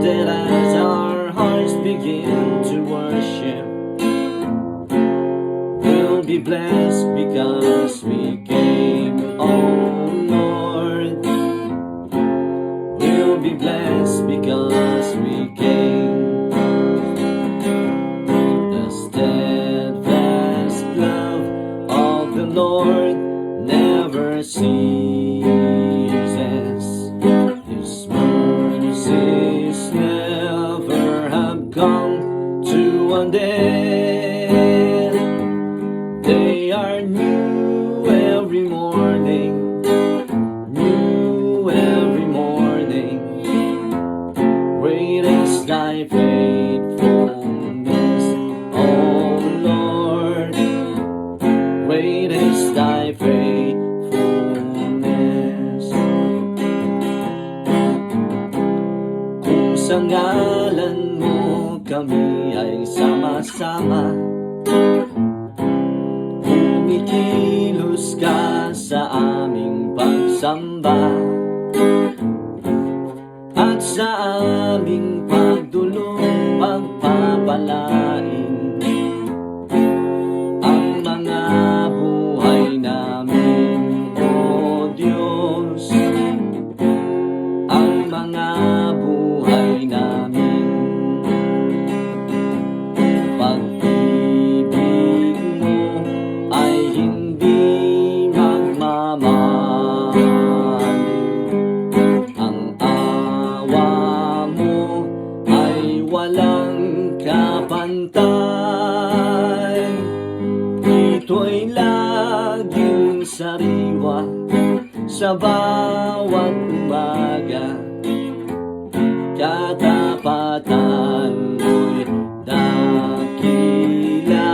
that as our hearts begin to worship, we'll be blessed because we came, oh Lord. We'll be blessed because we came. The steadfast love of the Lord never ceases. His mercies never have come to an end. They are new every morning, new every morning. Great is thy faithfulness, O Lord. Great is thy faithfulness. Kung sa ngalan mo kami ay sama-sama, kumikilos ka sa aming pagsamba, at sa aming pagdulong pagpapalain ang mga buhay namin, O Diyos. Ang mga buhay namin, pag-ibig mo ay hindi magmamaliw. Ang awa mo ay walang kapantay. Ito'y laging sariwa sa bawat umaga. Katapatan mo'y dakila,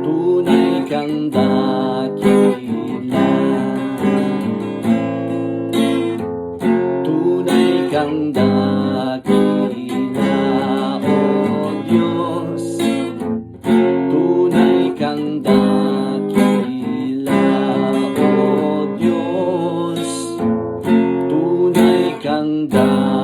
tunay kang dakila, tunay kang dakila, O Diyos. Tunay kang dakila, O Diyos. Tunay kang dakila.